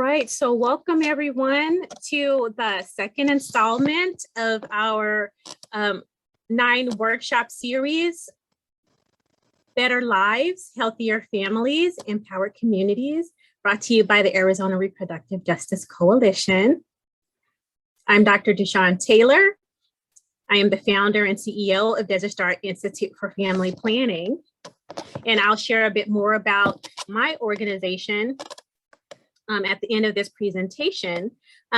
right, so welcome everyone to the second installment of our 9 workshop series, Better Lives, Healthier Families, Empowered Communities, brought to you by the Arizona Reproductive Justice Coalition. I'm Dr. DeShawn Taylor. I am the founder and CEO of Desert Star Institute for Family Planning, and I'll share a bit more about my organization at the end of this presentation.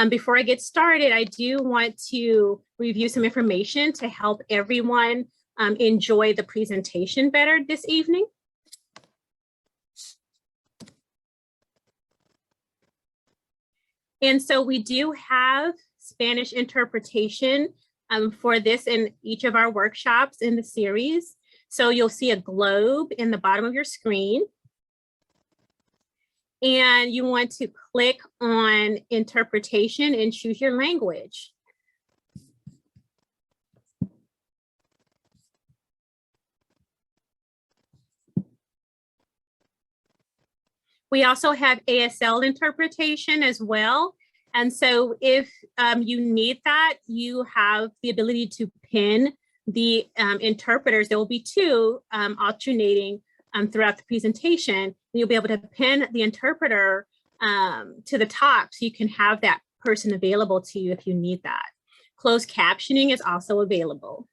Before I get started, I do want to review some information to help everyone enjoy the presentation better this evening. And so we do have Spanish interpretation for this in each of our workshops in the series. So you'll see a globe in the bottom of your screen. And you want to click on interpretation and choose your language. We also have ASL interpretation as well. And so if you need that, you have the ability to pin the interpreters. There will be 2 alternating throughout the presentation. You'll be able to pin the interpreter to the top so you can have that person available to you if you need that. Closed captioning is also available.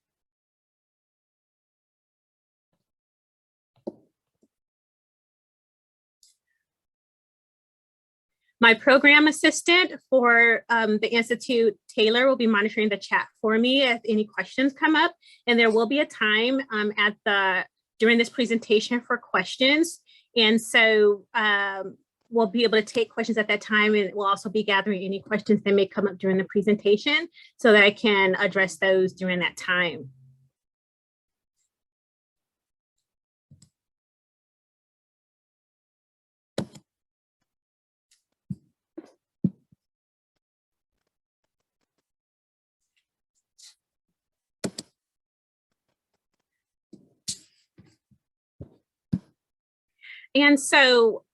My program assistant for the Institute, Taylor, will be monitoring the chat for me if any questions come up. And there will be a time during this presentation for questions. And so we'll be able to take questions at that time, and we'll also be gathering any questions that may come up during the presentation so that I can address those during that time. And so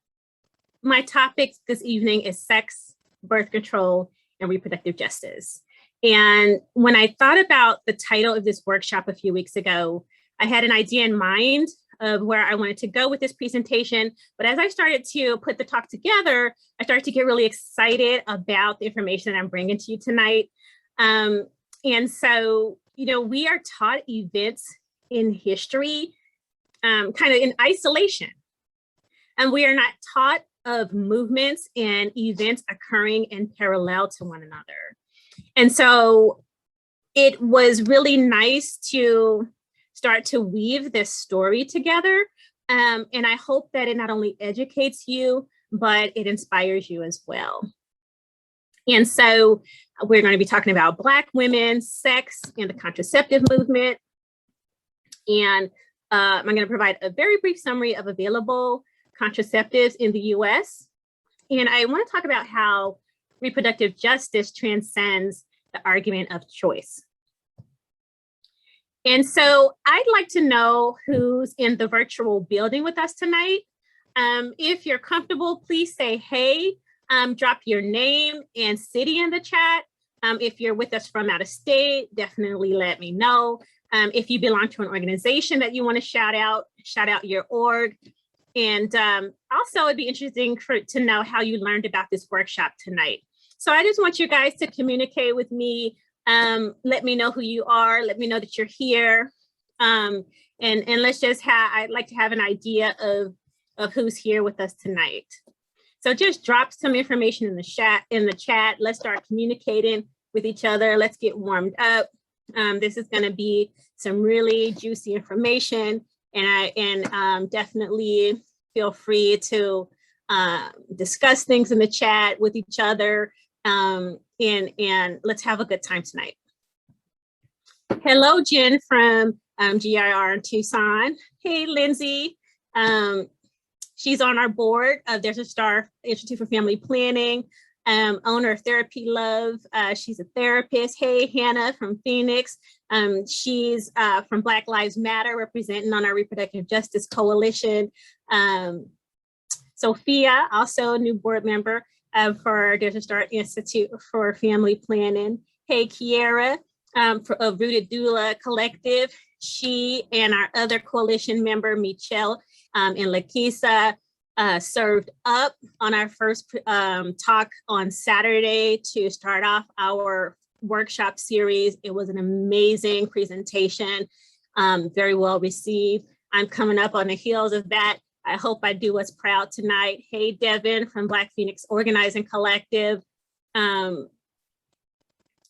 my topic this evening is sex, birth control, and reproductive justice. And when I thought about the title of this workshop a few weeks ago, I had an idea in mind of where I wanted to go with this presentation. But as I started to put the talk together, I started to get really excited about the information that I'm bringing to you tonight. And so, you know, we are taught events in history kind of in isolation. And we are not taught of movements and events occurring in parallel to one another. And so it was really nice to start to weave this story together. And I hope that it not only educates you, but it inspires you as well. And so we're going to be talking about Black women, sex, and the contraceptive movement. And I'm going to provide a very brief summary of available contraceptives in the US. And I want to talk about how reproductive justice transcends the argument of choice. And so I'd like to know who's in the virtual building with us tonight. If you're comfortable, please say hey, drop your name and city in the chat. If you're with us from out of state, definitely let me know. If you belong to an organization that you want to shout out your org. And also it'd be interesting to know how you learned about this workshop tonight. So I just want you guys to communicate with me. Let me know who you are. Let me know that you're here. And let's just I'd like to have an idea of who's here with us tonight. So just drop some information in the chat. Let's start communicating with each other. Let's get warmed up. This is going to be some really juicy information. And definitely feel free to discuss things in the chat with each other, and let's have a good time tonight. Hello, Jen from GIR in Tucson. Hey, Lindsay. She's on our board of Desert Star Institute for Family Planning, owner of Therapy Love. She's a therapist. Hey, Hannah from Phoenix. She's from Black Lives Matter, representing on our Reproductive Justice Coalition. Sophia, also a new board member for Desert Star Institute for Family Planning. Hey, Kiera, of Rooted Doula Collective. She and our other coalition member, Michelle and Lakisa, served up on our first talk on Saturday to start off our workshop series. It was an amazing presentation, very well received. I'm coming up on the heels of that. I hope I do us proud tonight. Hey, Devin from Black Phoenix Organizing Collective.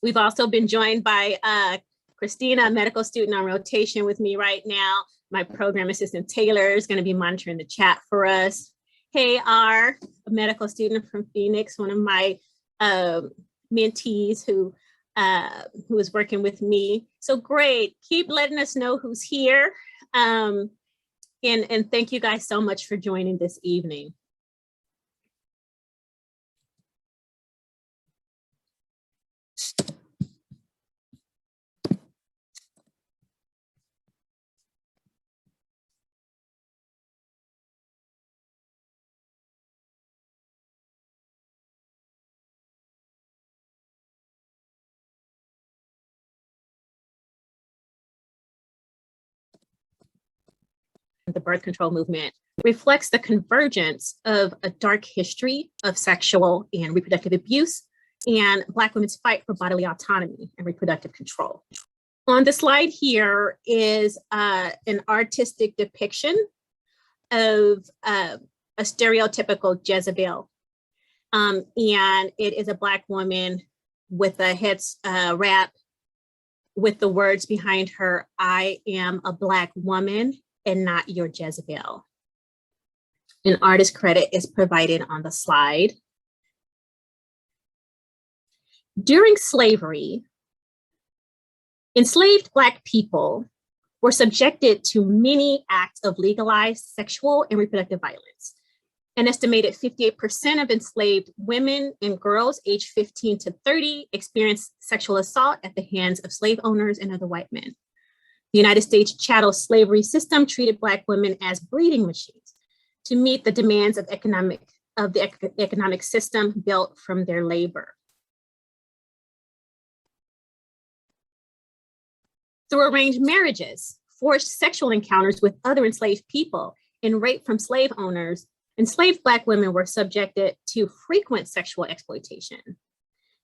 We've also been joined by Christina, a medical student on rotation with me right now. My program assistant Taylor is going to be monitoring the chat for us. Hey, R, a medical student from Phoenix, one of my mentees who is working with me. So great. Keep letting us know who's here. And thank you guys so much for joining this evening. The birth control movement reflects the convergence of a dark history of sexual and reproductive abuse and Black women's fight for bodily autonomy and reproductive control. On the slide here is an artistic depiction of a stereotypical Jezebel. And it is a Black woman with a head wrap with the words behind her, "I am a Black woman and not your Jezebel." An artist credit is provided on the slide. During slavery, enslaved Black people were subjected to many acts of legalized sexual and reproductive violence. An estimated 58% of enslaved women and girls aged 15 to 30 experienced sexual assault at the hands of slave owners and other white men. The United States chattel slavery system treated Black women as breeding machines to meet the demands of the economic system built from their labor. Through arranged marriages, forced sexual encounters with other enslaved people, and rape from slave owners, enslaved Black women were subjected to frequent sexual exploitation.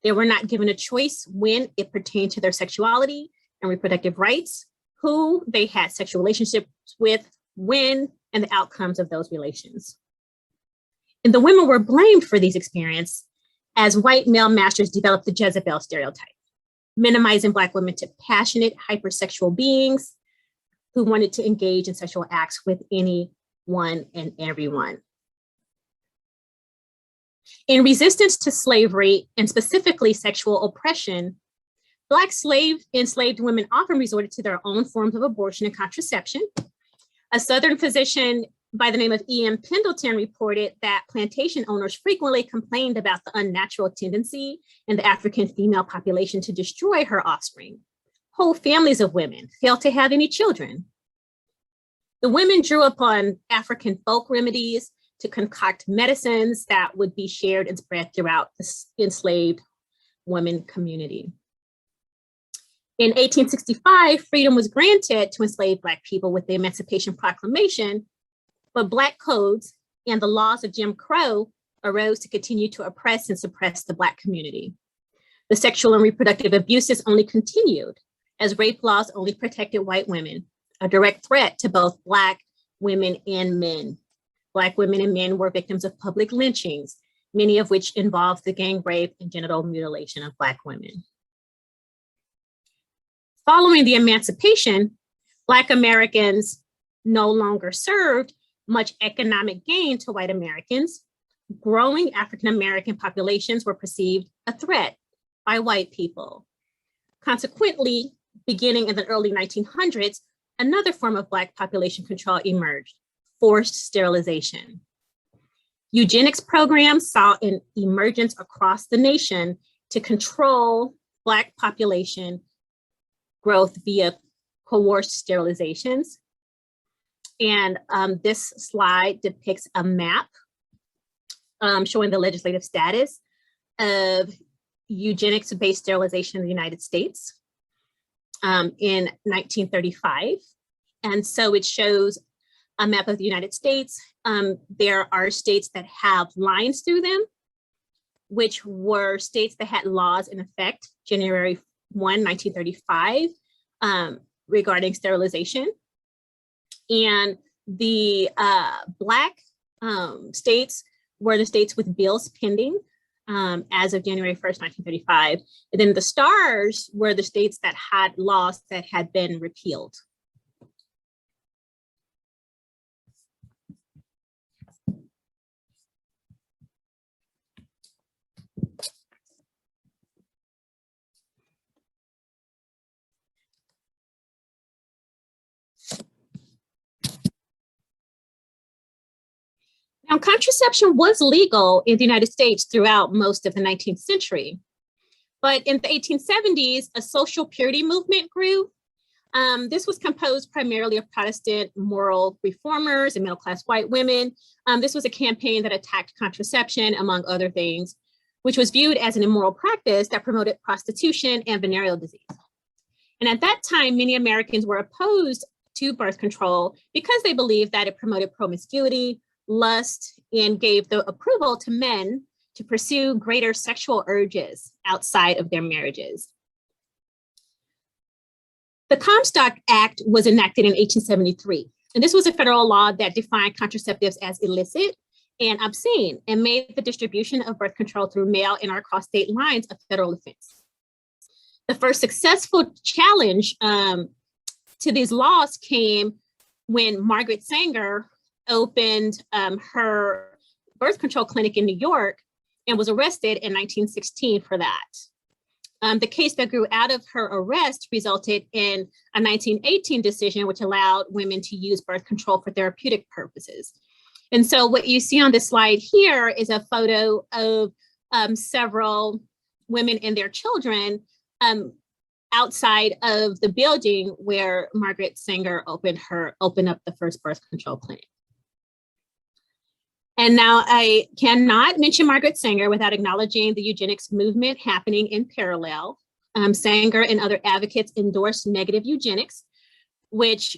They were not given a choice when it pertained to their sexuality and reproductive rights, who they had sexual relationships with, when, and the outcomes of those relations. And the women were blamed for these experiences as white male masters developed the Jezebel stereotype, minimizing Black women to passionate, hypersexual beings who wanted to engage in sexual acts with anyone and everyone. In resistance to slavery, and specifically sexual oppression, Black enslaved women often resorted to their own forms of abortion and contraception. A Southern physician by the name of E.M. Pendleton reported that plantation owners frequently complained about the unnatural tendency in the African female population to destroy her offspring. Whole families of women failed to have any children. The women drew upon African folk remedies to concoct medicines that would be shared and spread throughout the enslaved women community. In 1865, freedom was granted to enslaved Black people with the Emancipation Proclamation, but Black codes and the laws of Jim Crow arose to continue to oppress and suppress the Black community. The sexual and reproductive abuses only continued as rape laws only protected white women, a direct threat to both Black women and men. Black women and men were victims of public lynchings, many of which involved the gang rape and genital mutilation of Black women. Following the emancipation, Black Americans no longer served much economic gain to white Americans. Growing African American populations were perceived a threat by white people. Consequently, beginning in the early 1900s, another form of Black population control emerged: forced sterilization. Eugenics programs saw an emergence across the nation to control Black population growth via coerced sterilizations. And this slide depicts a map showing the legislative status of eugenics-based sterilization in the United States in 1935. And so it shows a map of the United States. There are states that have lines through them, which were states that had laws in effect January 1, 1935, regarding sterilization. And the Black states were the states with bills pending as of January 1st, 1935. And then the stars were the states that had laws that had been repealed. Now, contraception was legal in the United States throughout most of the 19th century. But in the 1870s, a social purity movement grew. This was composed primarily of Protestant moral reformers and middle-class white women. This was a campaign that attacked contraception, among other things, which was viewed as an immoral practice that promoted prostitution and venereal disease. And at that time, many Americans were opposed to birth control because they believed that it promoted promiscuity, lust, and gave the approval to men to pursue greater sexual urges outside of their marriages. The Comstock Act was enacted in 1873, and this was a federal law that defined contraceptives as illicit and obscene and made the distribution of birth control through mail and across state lines a federal offense. The first successful challenge to these laws came when Margaret Sanger opened her birth control clinic in New York and was arrested in 1916 for that. The case that grew out of her arrest resulted in a 1918 decision which allowed women to use birth control for therapeutic purposes. And so what you see on this slide here is a photo of several women and their children outside of the building where Margaret Sanger opened up the first birth control clinic. And now I cannot mention Margaret Sanger without acknowledging the eugenics movement happening in parallel. Sanger and other advocates endorsed negative eugenics, which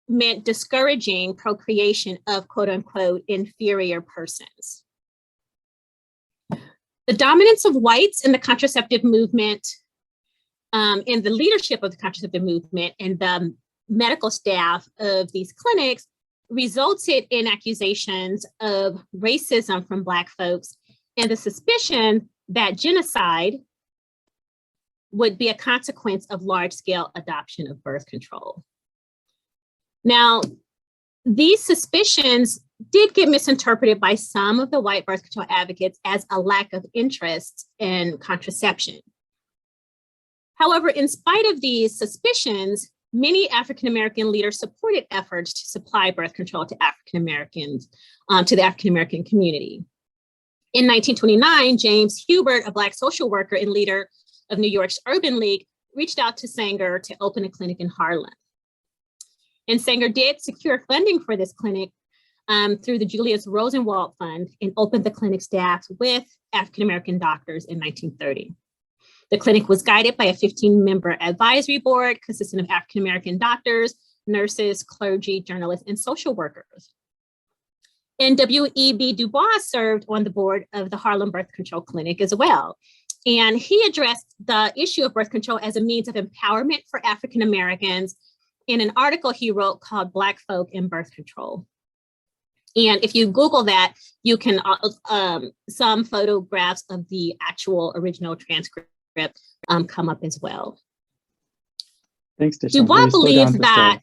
meant discouraging procreation of quote unquote inferior persons. The dominance of whites in the contraceptive movement, in the leadership of the contraceptive movement and the medical staff of these clinics resulted in accusations of racism from Black folks and the suspicion that genocide would be a consequence of large-scale adoption of birth control. Now, these suspicions did get misinterpreted by some of the white birth control advocates as a lack of interest in contraception. However, in spite of these suspicions, many African-American leaders supported efforts to supply birth control to African-Americans, to the African-American community. In 1929, James Hubert, a Black social worker and leader of New York's Urban League, reached out to Sanger to open a clinic in Harlem. And Sanger did secure funding for this clinic through the Julius Rosenwald Fund and opened the clinic staffed with African-American doctors in 1930. The clinic was guided by a 15-member advisory board consisting of African-American doctors, nurses, clergy, journalists, and social workers. And W.E.B. Du Bois served on the board of the Harlem Birth Control Clinic as well. And he addressed the issue of birth control as a means of empowerment for African-Americans in an article he wrote called Black Folk and Birth Control. And if you Google that, you can, some photographs of the actual original transcript come up as well. Thanks, DeShawn. Du Bois believed that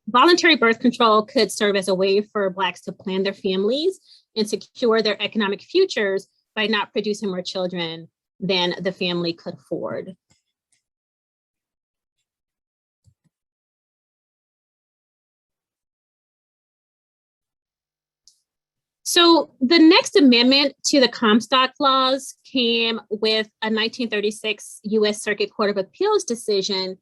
voluntary birth control could serve as a way for Blacks to plan their families and secure their economic futures by not producing more children than the family could afford. So the next amendment to the Comstock laws came with a 1936 U.S. Circuit Court of Appeals decision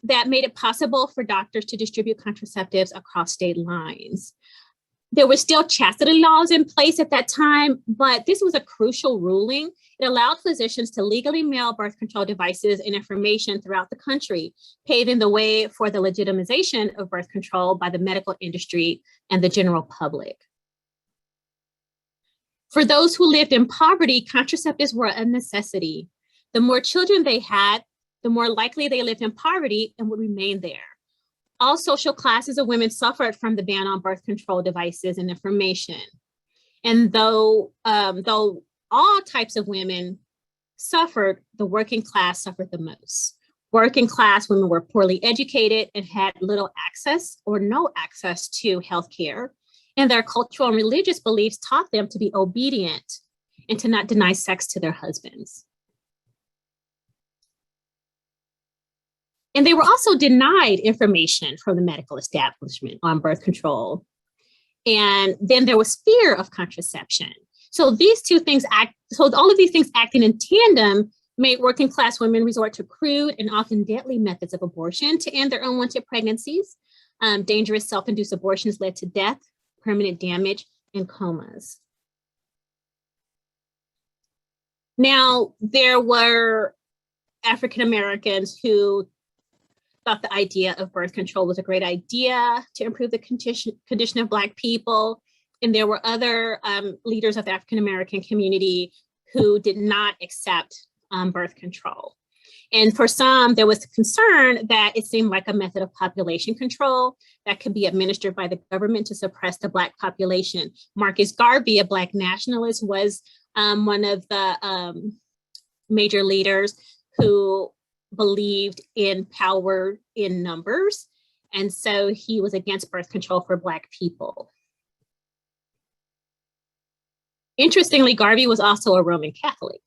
that made it possible for doctors to distribute contraceptives across state lines. There were still chastity laws in place at that time, but this was a crucial ruling. It allowed physicians to legally mail birth control devices and information throughout the country, paving the way for the legitimization of birth control by the medical industry and the general public. For those who lived in poverty, contraceptives were a necessity. The more children they had, the more likely they lived in poverty and would remain there. All social classes of women suffered from the ban on birth control devices and information. And though all types of women suffered, the working class suffered the most. Working class women were poorly educated and had little access or no access to healthcare. And their cultural and religious beliefs taught them to be obedient and to not deny sex to their husbands. And they were also denied information from the medical establishment on birth control. And then there was fear of contraception. So these two things all of these things acting in tandem made working class women resort to crude and often deadly methods of abortion to end their unwanted pregnancies. Dangerous self-induced abortions led to death, permanent damage, and comas. Now, there were African Americans who thought the idea of birth control was a great idea to improve the condition of Black people. And there were other leaders of the African American community who did not accept birth control. And for some, there was concern that it seemed like a method of population control that could be administered by the government to suppress the Black population. Marcus Garvey, a Black nationalist, was one of the major leaders who believed in power in numbers. And so he was against birth control for Black people. Interestingly, Garvey was also a Roman Catholic.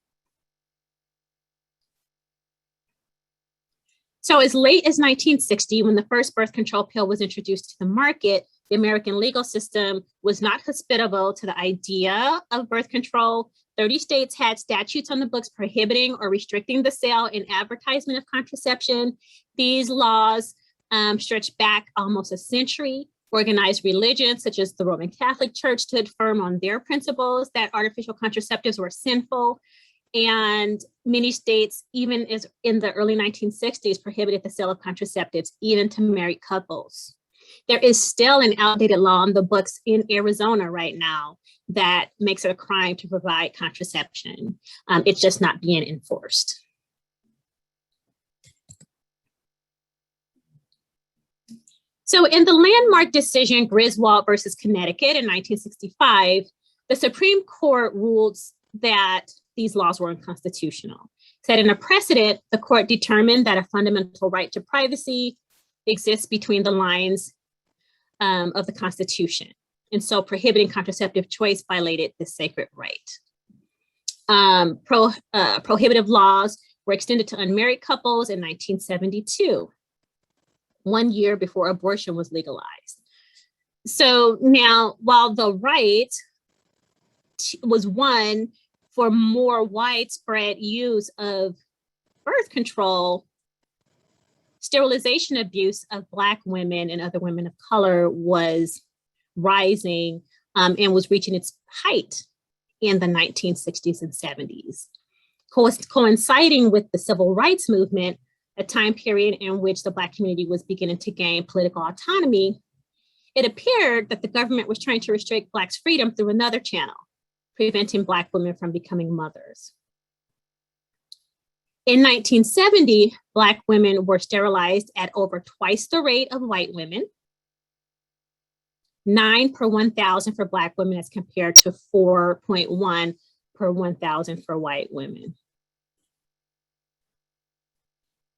So as late as 1960, when the first birth control pill was introduced to the market, the American legal system was not hospitable to the idea of birth control. 30 states had statutes on the books prohibiting or restricting the sale and advertisement of contraception. These laws stretched back almost a century. Organized religions such as the Roman Catholic Church stood firm on their principles that artificial contraceptives were sinful. And many states, even as in the early 1960s, prohibited the sale of contraceptives, even to married couples. There is still an outdated law on the books in Arizona right now that makes it a crime to provide contraception. It's just not being enforced. So in the landmark decision, Griswold versus Connecticut in 1965, the Supreme Court ruled that these laws were unconstitutional. Setting a precedent, the court determined that a fundamental right to privacy exists between the lines of the Constitution. And so prohibiting contraceptive choice violated this sacred right. Prohibitive laws were extended to unmarried couples in 1972, 1 year before abortion was legalized. So now, while the right was won for more widespread use of birth control, sterilization abuse of Black women and other women of color was rising and was reaching its height in the 1960s and 70s. Coinciding with the civil rights movement, a time period in which the Black community was beginning to gain political autonomy, it appeared that the government was trying to restrict Blacks' freedom through another channel, preventing Black women from becoming mothers. In 1970, Black women were sterilized at over twice the rate of white women, 9 per 1,000 for Black women as compared to 4.1 per 1,000 for white women.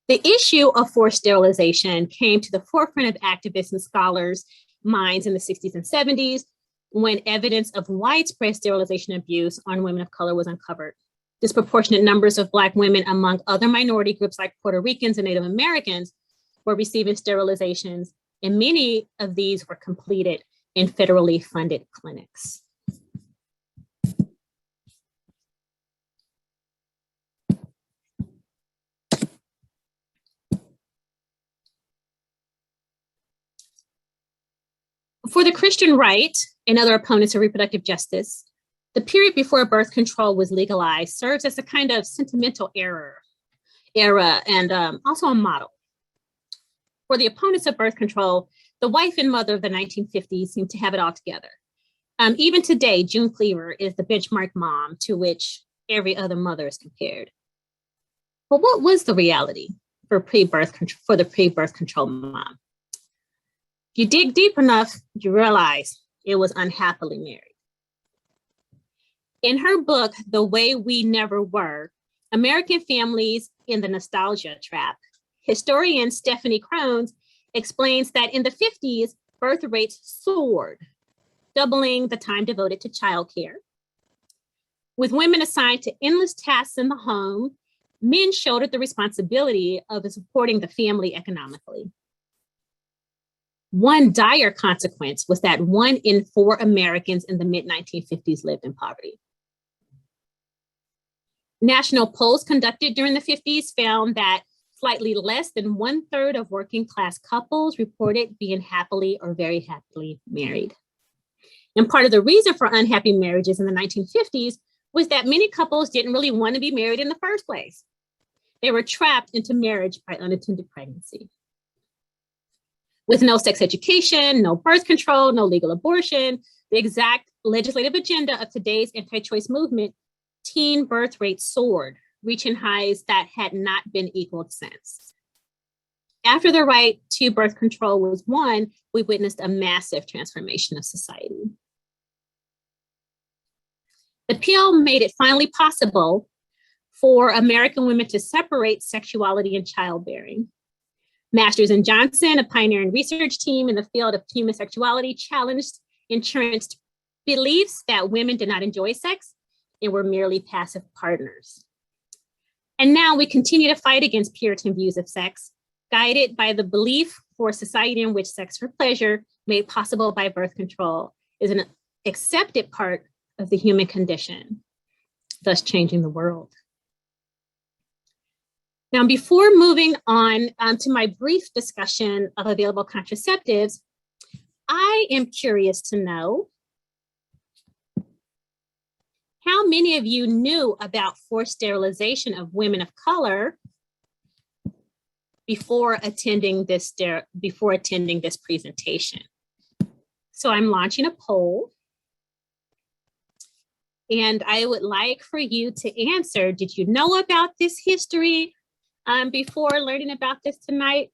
The issue of forced sterilization came to the forefront of activists and scholars' minds in the 60s and 70s when evidence of widespread sterilization abuse on women of color was uncovered. Disproportionate numbers of Black women among other minority groups like Puerto Ricans and Native Americans were receiving sterilizations, and many of these were completed in federally funded clinics. For the Christian right and other opponents of reproductive justice, the period before birth control was legalized serves as a kind of sentimental era and also a model. For the opponents of birth control, the wife and mother of the 1950s seem to have it all together. Even today, June Cleaver is the benchmark mom to which every other mother is compared. But what was the reality for the pre-birth control mom? If you dig deep enough, you realize it was unhappily married. In her book, The Way We Never Were, American Families in the Nostalgia Trap, historian Stephanie Crones explains that in the 50s, birth rates soared, doubling the time devoted to childcare. With women assigned to endless tasks in the home, men shouldered the responsibility of supporting the family economically. One dire consequence was that 1 in 4 Americans in the mid-1950s lived in poverty. National polls conducted during the 50s found that slightly less than 1/3 of working class couples reported being happily or very happily married. And part of the reason for unhappy marriages in the 1950s was that many couples didn't really want to be married in the first place. They were trapped into marriage by unattended pregnancy. With no sex education, no birth control, no legal abortion, the exact legislative agenda of today's anti-choice movement, teen birth rates soared, reaching highs that had not been equaled since. After the right to birth control was won, we witnessed a massive transformation of society. The pill made it finally possible for American women to separate sexuality and childbearing. Masters and Johnson, a pioneering research team in the field of human sexuality, challenged entrenched beliefs that women did not enjoy sex and were merely passive partners. And now we continue to fight against Puritan views of sex, guided by the belief for a society in which sex for pleasure, made possible by birth control, is an accepted part of the human condition, thus changing the world. Now, before moving on to my brief discussion of available contraceptives, I am curious to know how many of you knew about forced sterilization of women of color before attending this presentation. So I'm launching a poll, and I would like for you to answer, did you know about this history before learning about this tonight?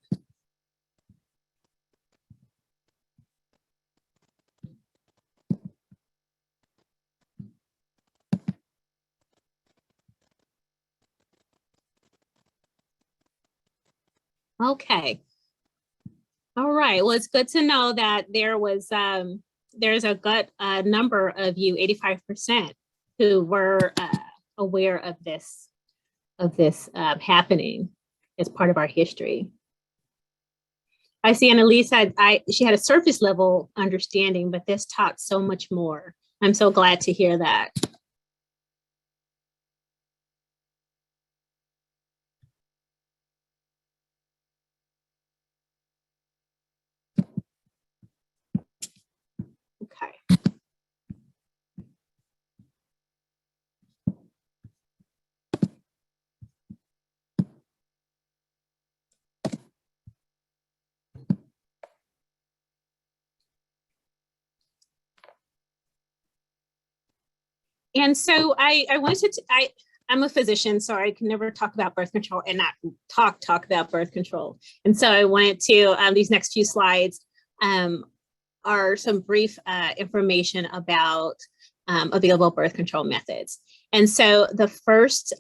Okay. All right. Well, it's good to know that there's a good number of you, 85%, who were aware of this happening as part of our history. I see Annalise she had a surface level understanding, but this taught so much more. I'm so glad to hear that. Okay. And so I'm a physician, so I can never talk about birth control and not talk about birth control. And so I wanted to, these next few slides are some brief information about available birth control methods. And so the first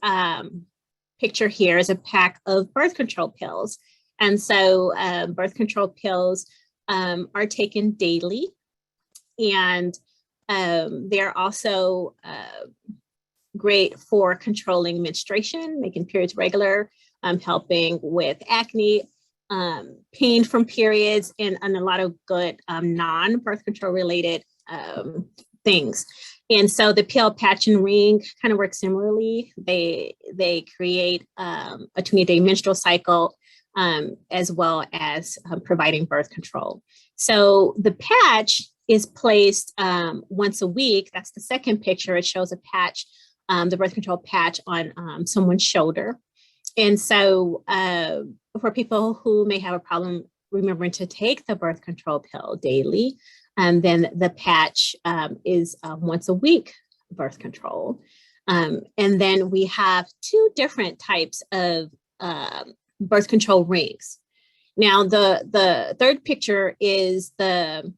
picture here is a pack of birth control pills. And so birth control pills are taken daily, and they're also great for controlling menstruation, making periods regular, helping with acne, pain from periods, and a lot of good non-birth control related things. And so the pill, patch, and ring kind of work similarly. They create a 20-day menstrual cycle, as well as providing birth control. So the patch is placed once a week. That's the second picture. It shows a patch, the birth control patch on someone's shoulder. And so for people who may have a problem remembering to take the birth control pill daily, then the patch is once a week birth control. And then we have two different types of birth control rings. Now, the third picture is the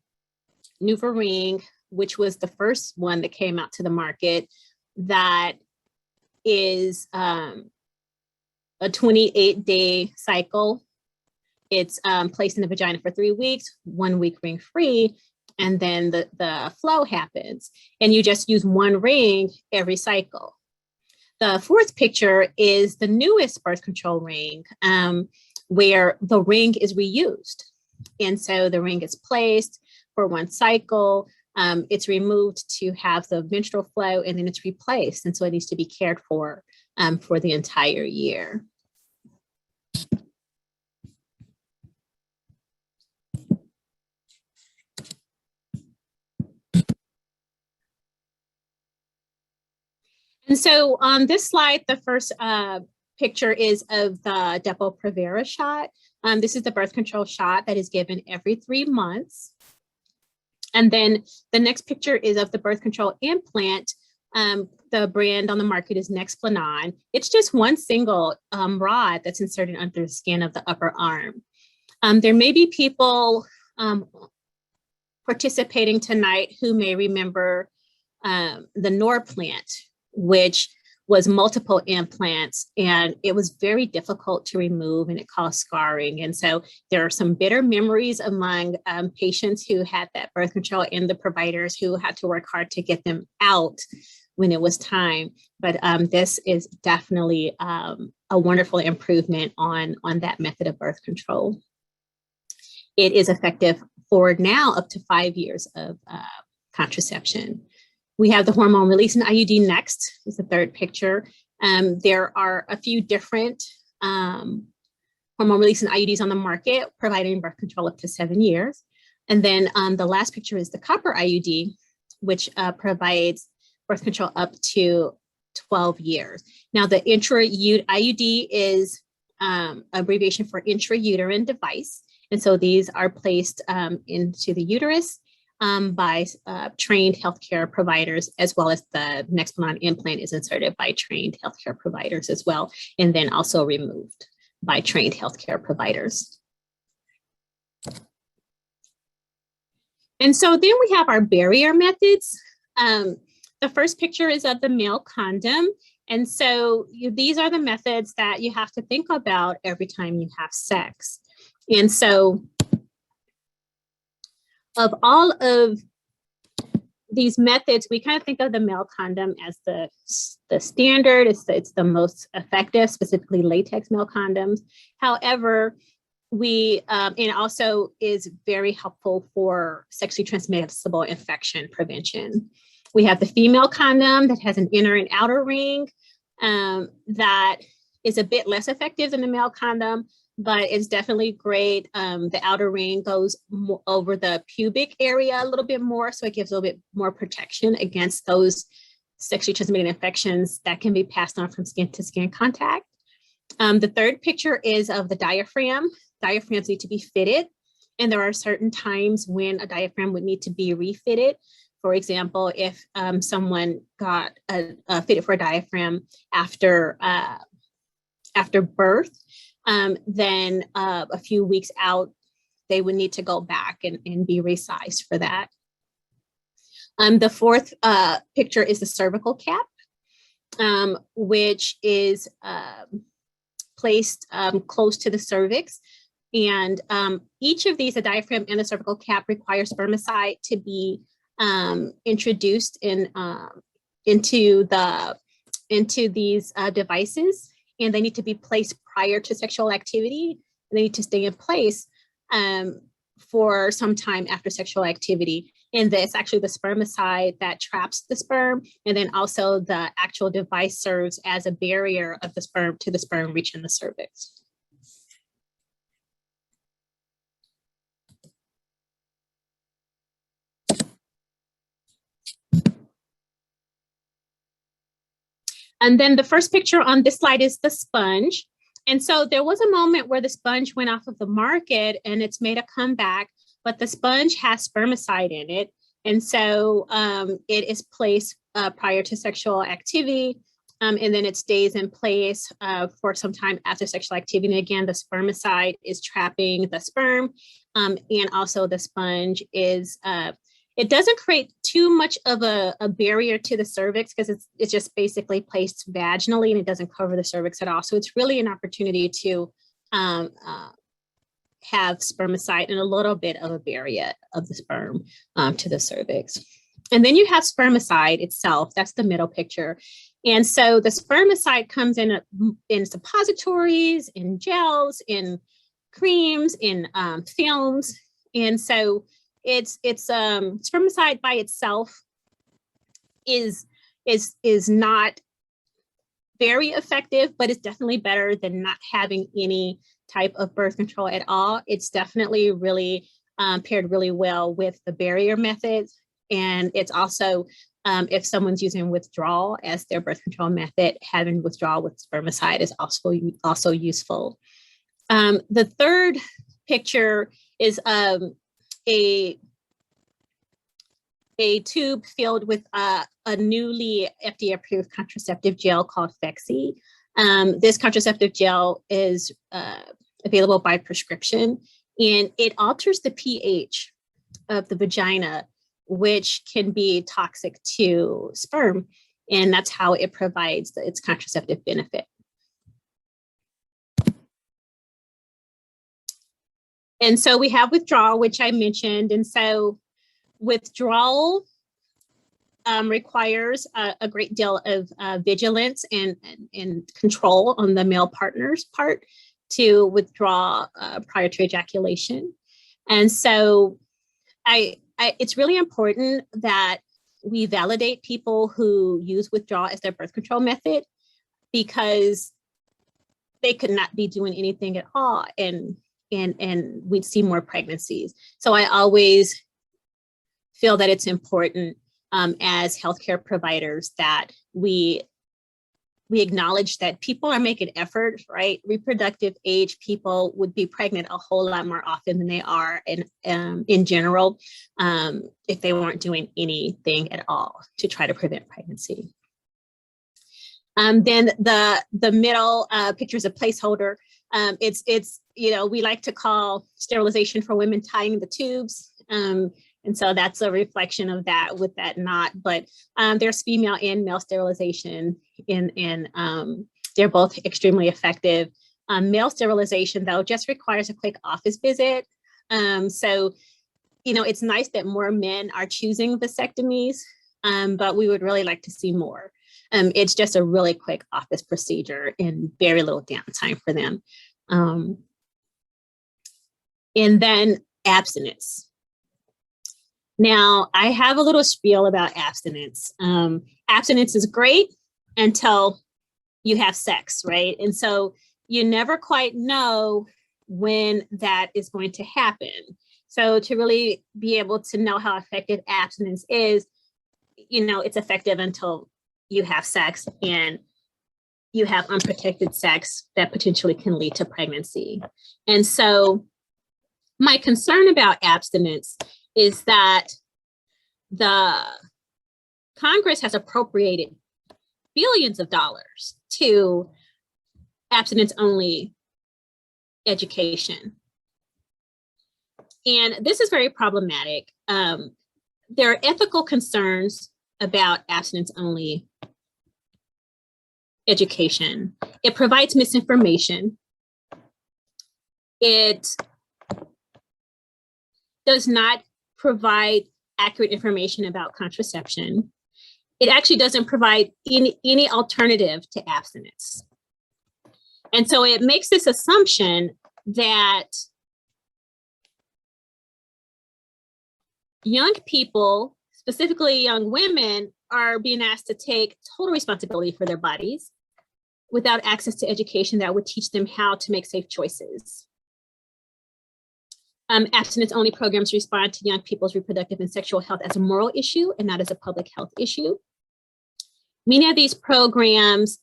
Nuva ring, which was the first one that came out to the market, that is a 28-day cycle. It's placed in the vagina for 3 weeks, 1 week ring free, and then the flow happens. And you just use one ring every cycle. The fourth picture is the newest birth control ring, where the ring is reused. And so the ring is placed for one cycle, it's removed to have the menstrual flow, and then it's replaced. And so it needs to be cared for the entire year. And so on this slide, the first picture is of the Depo-Provera shot. This is the birth control shot that is given every 3 months. And then the next picture is of the birth control implant. The brand on the market is Nexplanon. It's just one single rod that's inserted under the skin of the upper arm. There may be people participating tonight who may remember the Norplant, which was multiple implants, and it was very difficult to remove, and it caused scarring. And so there are some bitter memories among patients who had that birth control and the providers who had to work hard to get them out when it was time. But this is definitely a wonderful improvement on that method of birth control. It is effective for now up to 5 years of contraception. We have the hormone releasing IUD next, is the third picture. There are a few different hormone releasing IUDs on the market, providing birth control up to 7 years. And then the last picture is the copper IUD, which provides birth control up to 12 years. Now, the IUD is abbreviation for intrauterine device. And so these are placed into the uterus by trained healthcare providers, as well as the Nexplanon implant is inserted by trained healthcare providers as well, and then also removed by trained healthcare providers. And so then we have our barrier methods. The first picture is of the male condom. And so these are the methods that you have to think about every time you have sex. And so of all of these methods, we kind of think of the male condom as the standard. It's the most effective, specifically latex male condoms. However, and also is very helpful for sexually transmissible infection prevention. We have the female condom that has an inner and outer ring that is a bit less effective than the male condom, but it's definitely great. The outer ring goes over the pubic area a little bit more, so it gives a little bit more protection against those sexually transmitted infections that can be passed on from skin to skin contact. The third picture is of the diaphragm. Diaphragms need to be fitted, and there are certain times when a diaphragm would need to be refitted. For example, if someone got fitted for a diaphragm after birth, then a few weeks out, they would need to go back and be resized for that. The fourth picture is the cervical cap, which is placed close to the cervix. And each of these, the diaphragm and the cervical cap, require spermicide to be introduced into these devices, and they need to be placed prior to sexual activity. They need to stay in place for some time after sexual activity. And it's actually the spermicide that traps the sperm, and then also the actual device serves as a barrier of the sperm to the sperm reaching the cervix. And then the first picture on this slide is the sponge. And so there was a moment where the sponge went off of the market and it's made a comeback, but the sponge has spermicide in it. And so it is placed prior to sexual activity. And then it stays in place for some time after sexual activity. And again, the spermicide is trapping the sperm. And also the sponge is, it doesn't create too much of a barrier to the cervix because it's just basically placed vaginally and it doesn't cover the cervix at all. So it's really an opportunity to have spermicide and a little bit of a barrier of the sperm to the cervix. And then you have spermicide itself. That's the middle picture. And so the spermicide comes in suppositories, in gels, in creams, in films. And so it's spermicide by itself is not very effective, but it's definitely better than not having any type of birth control at all. It's definitely really paired really well with the barrier methods. And it's also, if someone's using withdrawal as their birth control method, having withdrawal with spermicide is also useful. The third picture is a tube filled with a newly FDA-approved contraceptive gel called Phexxi. This contraceptive gel is available by prescription, and it alters the pH of the vagina, which can be toxic to sperm, and that's how it provides its contraceptive benefit. And so we have withdrawal, which I mentioned, and so withdrawal requires a great deal of vigilance and control on the male partner's part to withdraw prior to ejaculation. And so it's really important that we validate people who use withdrawal as their birth control method, because they could not be doing anything at all and we'd see more pregnancies. So I always feel that it's important as healthcare providers that we acknowledge that people are making effort, right? Reproductive age people would be pregnant a whole lot more often than they are in general if they weren't doing anything at all to try to prevent pregnancy. Then the middle picture is a placeholder. It's we like to call sterilization for women tying the tubes. And so that's a reflection of that with that knot, but there's female and male sterilization and they're both extremely effective. Male sterilization though just requires a quick office visit. So, it's nice that more men are choosing vasectomies, but we would really like to see more. It's just a really quick office procedure and very little downtime for them. And then abstinence. Now, I have a little spiel about abstinence. Abstinence is great until you have sex, right? And so you never quite know when that is going to happen. So to really be able to know how effective abstinence is, it's effective until you have sex and you have unprotected sex that potentially can lead to pregnancy. And so my concern about abstinence is that the Congress has appropriated billions of dollars to abstinence-only education. And this is very problematic. There are ethical concerns about abstinence-only education. It provides misinformation. It does not provide accurate information about contraception. It actually doesn't provide any alternative to abstinence. And so it makes this assumption that young people, specifically young women, are being asked to take total responsibility for their bodies without access to education that would teach them how to make safe choices. Abstinence-only programs respond to young people's reproductive and sexual health as a moral issue and not as a public health issue. Many of these programs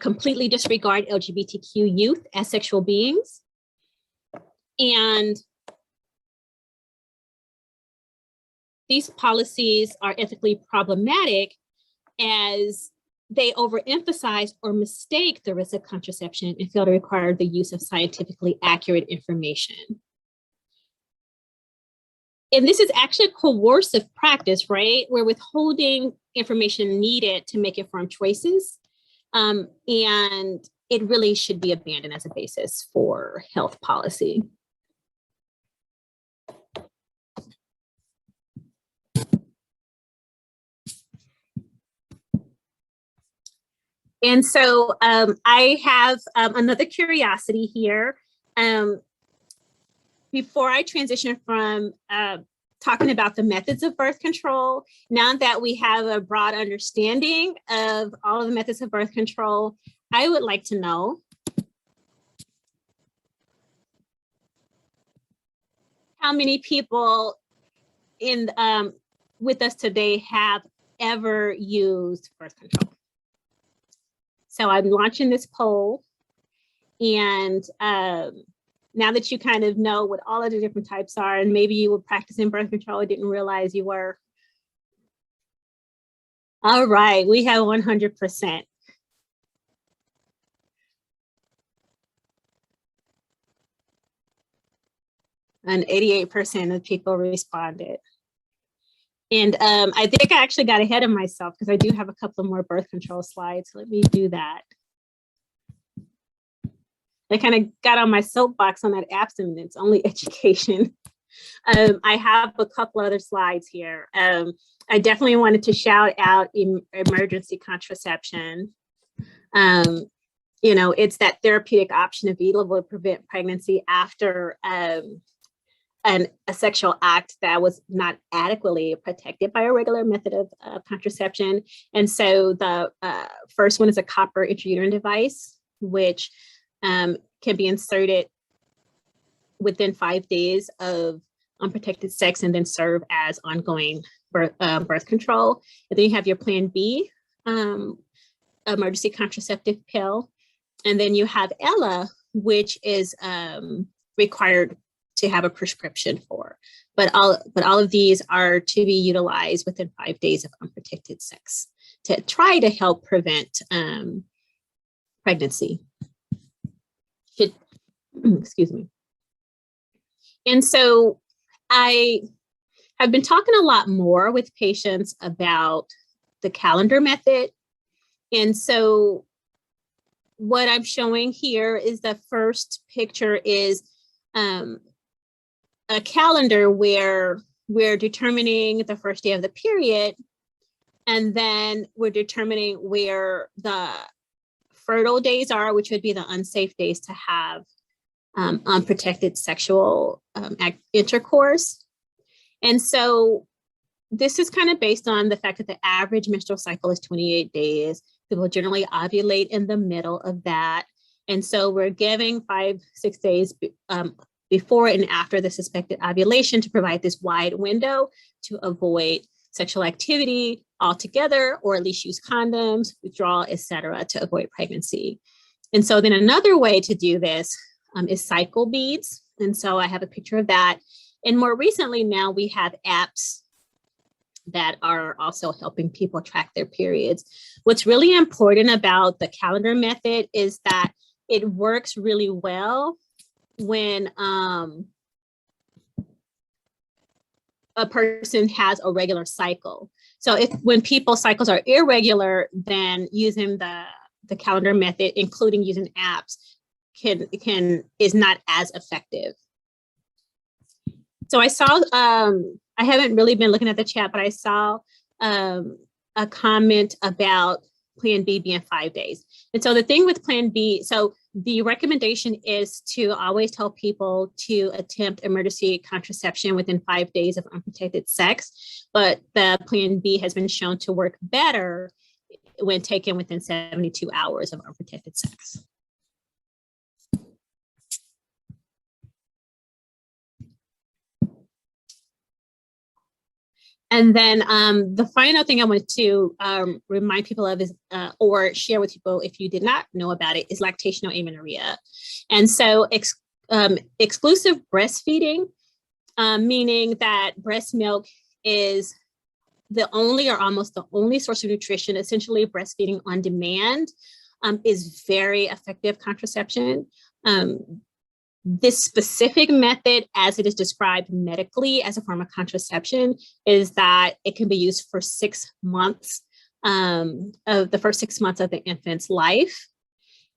completely disregard LGBTQ youth as sexual beings. And these policies are ethically problematic as they overemphasize or mistake the risk of contraception and fail to require the use of scientifically accurate information. And this is actually a coercive practice, right? We're withholding information needed to make informed choices. And it really should be abandoned as a basis for health policy. And so I have another curiosity here. Before I transition from talking about the methods of birth control, now that we have a broad understanding of all of the methods of birth control, I would like to know how many people in with us today have ever used birth control. So I'm launching this poll, and now that you kind of know what all of the different types are, and maybe you were practicing birth control and didn't realize you were. All right, we have 100%. And 88% of people responded. And I think I actually got ahead of myself because I do have a couple of more birth control slides. Let me do that. I kind of got on my soapbox on that abstinence only education. I have a couple other slides here. I definitely wanted to shout out emergency contraception. You know, it's that therapeutic option available to prevent pregnancy after a sexual act that was not adequately protected by a regular method of contraception. And so the first one is a copper intrauterine device, which can be inserted within 5 days of unprotected sex and then serve as ongoing birth control. And then you have your Plan B, emergency contraceptive pill. And then you have Ella, which is required to have a prescription for. But all of these are to be utilized within 5 days of unprotected sex to try to help prevent pregnancy. Excuse me. And so I have been talking a lot more with patients about the calendar method. And so what I'm showing here is the first picture is a calendar where we're determining the first day of the period, and then we're determining where the fertile days are, which would be the unsafe days to have unprotected sexual intercourse. And so this is kind of based on the fact that the average menstrual cycle is 28 days. People generally ovulate in the middle of that. And so we're giving 5-6 days before and after the suspected ovulation to provide this wide window to avoid sexual activity altogether, or at least use condoms, withdrawal, et cetera, to avoid pregnancy. And so then another way to do this is cycle beads. And so I have a picture of that. And more recently now we have apps that are also helping people track their periods. What's really important about the calendar method is that it works really well when a person has a regular cycle. So when people's cycles are irregular, then using the calendar method, including using apps, is not as effective. So I saw, I haven't really been looking at the chat, but I saw a comment about Plan B being 5 days. And so the thing with Plan B, so the recommendation is to always tell people to attempt emergency contraception within 5 days of unprotected sex, but the Plan B has been shown to work better when taken within 72 hours of unprotected sex. And then the final thing I want to remind people of is, or share with people if you did not know about it, is lactational amenorrhea. And so exclusive breastfeeding, meaning that breast milk is the only or almost the only source of nutrition, essentially breastfeeding on demand, is very effective contraception. This specific method, as it is described medically as a form of contraception, is that it can be used for 6 months, of the first 6 months of the infant's life.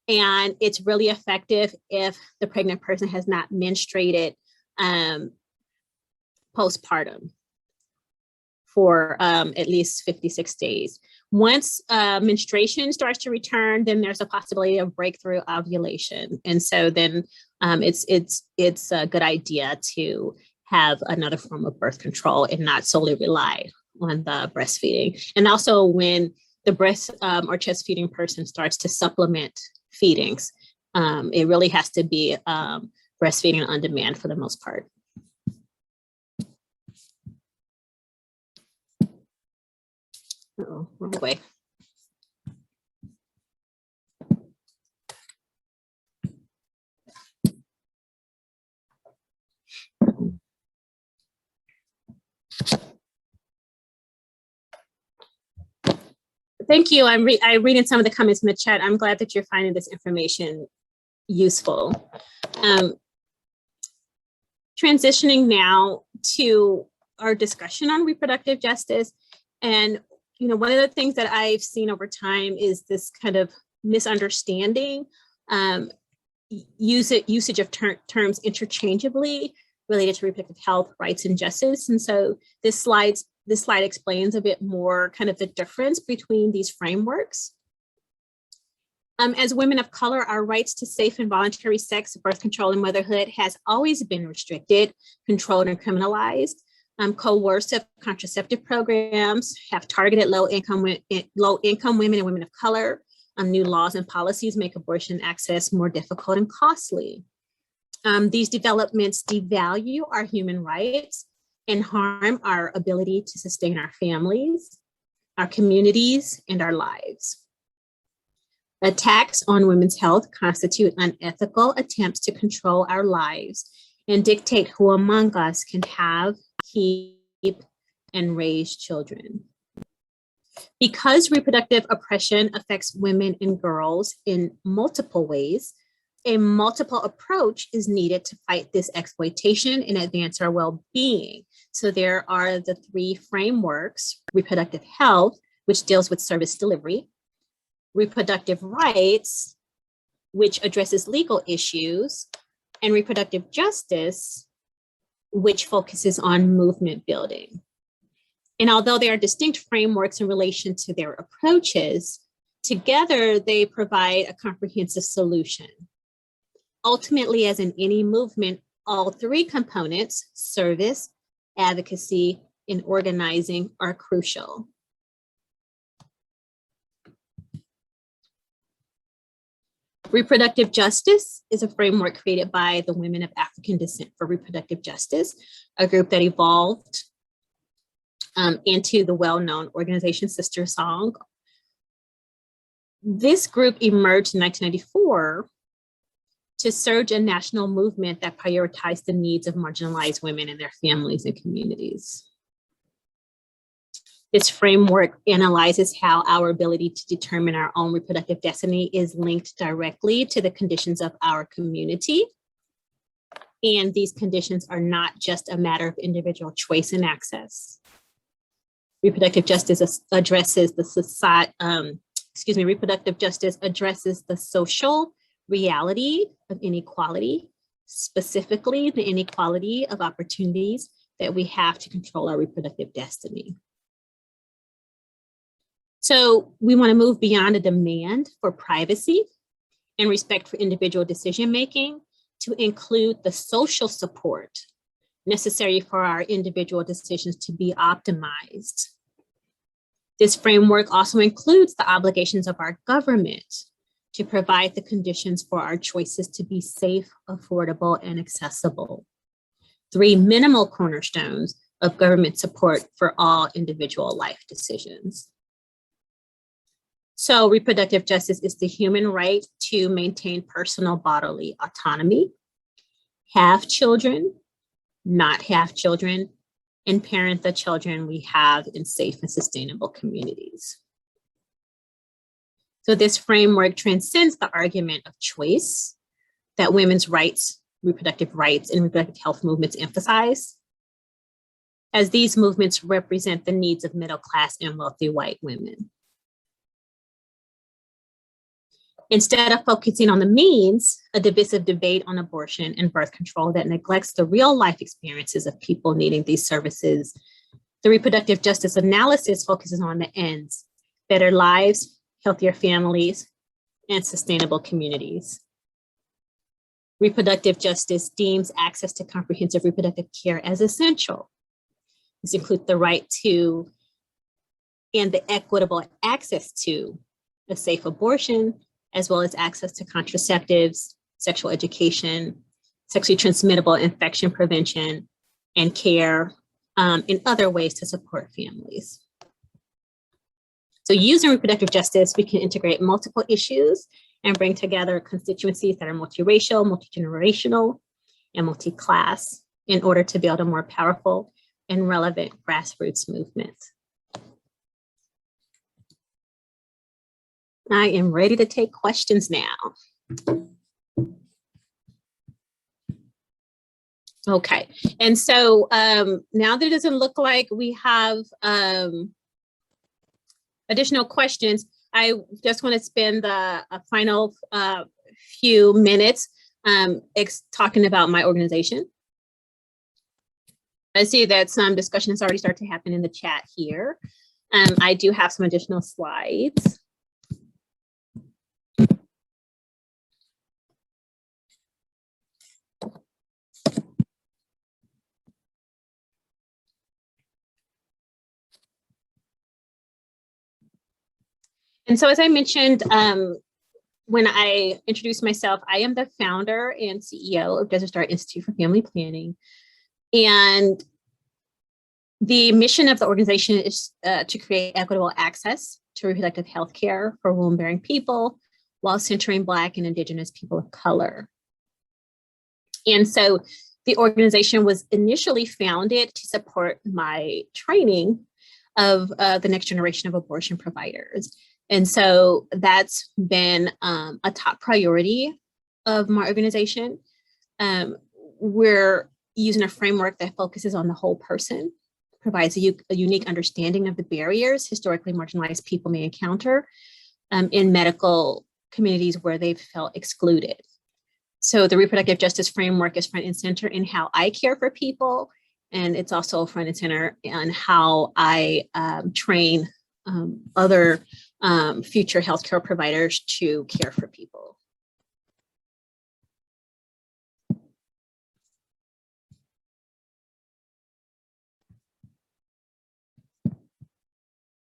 And it's really effective if the pregnant person has not menstruated postpartum for at least 56 days. Once menstruation starts to return, then there's a possibility of breakthrough ovulation. And so then it's a good idea to have another form of birth control and not solely rely on the breastfeeding. And also when the breast or chest feeding person starts to supplement feedings, it really has to be breastfeeding on demand for the most part. Uh-oh, wrong way. Thank you. I'm reading some of the comments in the chat. I'm glad that you're finding this information useful. Transitioning now to our discussion on reproductive justice. And one of the things that I've seen over time is this kind of misunderstanding, usage of terms interchangeably related to reproductive health, rights, and justice. And so this slide explains a bit more kind of the difference between these frameworks. As women of color, our rights to safe and voluntary sex, birth control, and motherhood has always been restricted, controlled, and criminalized. Coercive contraceptive programs have targeted low-income women and women of color. New laws and policies make abortion access more difficult and costly. These developments devalue our human rights and harm our ability to sustain our families, our communities, and our lives. Attacks on women's health constitute unethical attempts to control our lives and dictate who among us can have, keep, and raise children. Because reproductive oppression affects women and girls in multiple ways, a multiple approach is needed to fight this exploitation and advance our well-being. So there are the 3 frameworks: reproductive health, which deals with service delivery; reproductive rights, which addresses legal issues; and reproductive justice, which focuses on movement building. And although they are distinct frameworks in relation to their approaches, together they provide a comprehensive solution. Ultimately, as in any movement, all 3 components, service, advocacy, and organizing, are crucial. Reproductive justice is a framework created by the Women of African Descent for Reproductive Justice, a group that evolved into the well-known organization Sister Song. This group emerged in 1994 to surge a national movement that prioritized the needs of marginalized women and their families and communities. This framework analyzes how our ability to determine our own reproductive destiny is linked directly to the conditions of our community. And these conditions are not just a matter of individual choice and access. Reproductive justice addresses reproductive justice addresses the social reality of inequality, specifically the inequality of opportunities that we have to control our reproductive destiny. So we want to move beyond a demand for privacy and respect for individual decision-making to include the social support necessary for our individual decisions to be optimized. This framework also includes the obligations of our government to provide the conditions for our choices to be safe, affordable, and accessible. 3 minimal cornerstones of government support for all individual life decisions. So reproductive justice is the human right to maintain personal bodily autonomy, have children, not have children, and parent the children we have in safe and sustainable communities. So this framework transcends the argument of choice that women's rights, reproductive rights, and reproductive health movements emphasize, as these movements represent the needs of middle-class and wealthy white women. Instead of focusing on the means, a divisive debate on abortion and birth control that neglects the real life experiences of people needing these services, the reproductive justice analysis focuses on the ends: better lives, healthier families, and sustainable communities. Reproductive justice deems access to comprehensive reproductive care as essential. This includes the right to and the equitable access to a safe abortion, as well as access to contraceptives, sexual education, sexually transmittable infection prevention, and care in other ways to support families. So using reproductive justice, we can integrate multiple issues and bring together constituencies that are multiracial, multi-generational, and multi-class in order to build a more powerful and relevant grassroots movement. I am ready to take questions now. Okay, and so now that it doesn't look like we have additional questions, I just want to spend the final few minutes talking about my organization. I see that some discussion has already started to happen in the chat here. I do have some additional slides. And so as I mentioned, when I introduced myself, I am the founder and CEO of Desert Star Institute for Family Planning. And the mission of the organization is to create equitable access to reproductive health care for womb-bearing people while centering Black and Indigenous people of color. And so the organization was initially founded to support my training of the next generation of abortion providers. And so that's been a top priority of my organization. We're using a framework that focuses on the whole person, provides a unique understanding of the barriers historically marginalized people may encounter in medical communities where they've felt excluded. So the reproductive justice framework is front and center in how I care for people, and it's also front and center on how I train other future healthcare providers to care for people.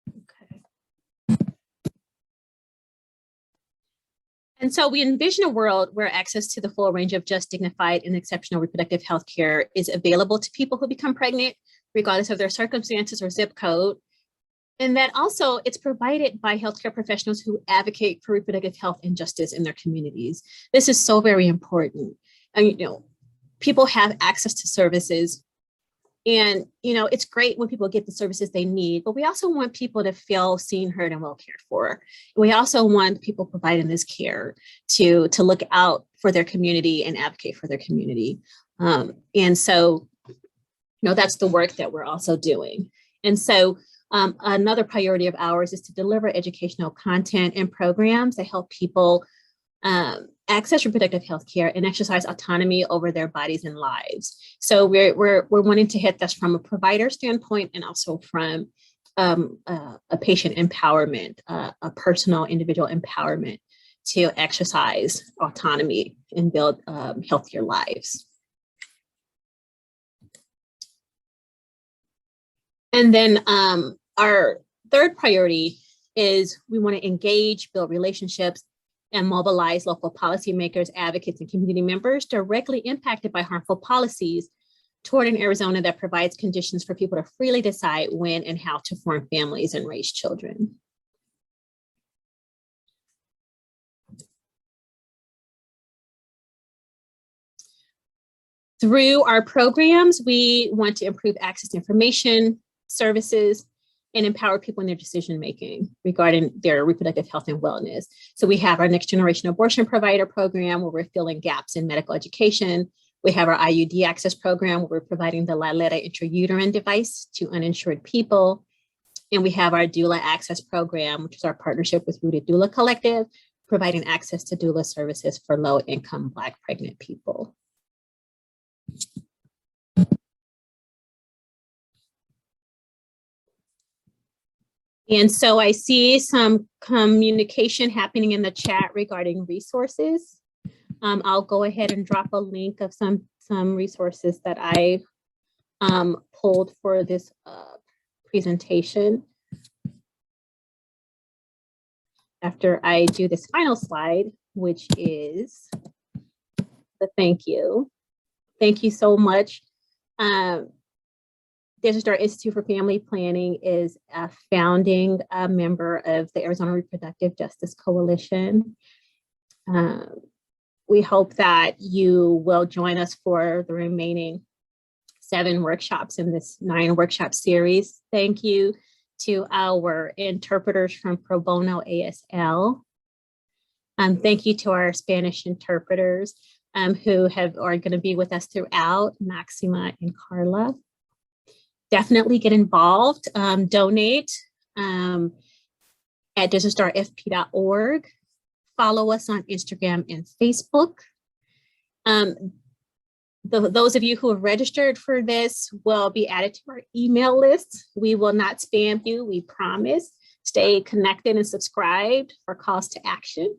Okay. And so we envision a world where access to the full range of just, dignified, and exceptional reproductive health care is available to people who become pregnant, regardless of their circumstances or zip code. And that also it's provided by healthcare professionals who advocate for reproductive health and justice in their communities. This is so very important. And, people have access to services, and, it's great when people get the services they need, but we also want people to feel seen, heard, and well cared for. We also want people providing this care to look out for their community and advocate for their community. And so, that's the work that we're also doing. And so, another priority of ours is to deliver educational content and programs that help people access reproductive health care and exercise autonomy over their bodies and lives. So we're wanting to hit this from a provider standpoint and also from a patient empowerment, a personal individual empowerment to exercise autonomy and build healthier lives. And then our third priority is we want to engage, build relationships, and mobilize local policymakers, advocates, and community members directly impacted by harmful policies toward an Arizona that provides conditions for people to freely decide when and how to form families and raise children. Through our programs, we want to improve access to information, services, and empower people in their decision-making regarding their reproductive health and wellness. So we have our next generation abortion provider program where we're filling gaps in medical education. We have our IUD access program where we're providing the Liletta intrauterine device to uninsured people. And we have our doula access program, which is our partnership with Rooted Doula Collective, providing access to doula services for low-income Black pregnant people. And so I see some communication happening in the chat regarding resources. I'll go ahead and drop a link of some resources that I pulled for this presentation after I do this final slide, which is the thank you. Thank you so much. Desert Star Institute for Family Planning is a founding member of the Arizona Reproductive Justice Coalition. We hope that you will join us for the remaining 7 workshops in this 9 workshop series. Thank you to our interpreters from Pro Bono ASL. Thank you to our Spanish interpreters who are going to be with us throughout, Maxima and Carla. Definitely get involved, donate at desertstarfp.org. Follow us on Instagram and Facebook. Those of you who have registered for this will be added to our email list. We will not spam you, we promise. Stay connected and subscribed for calls to action.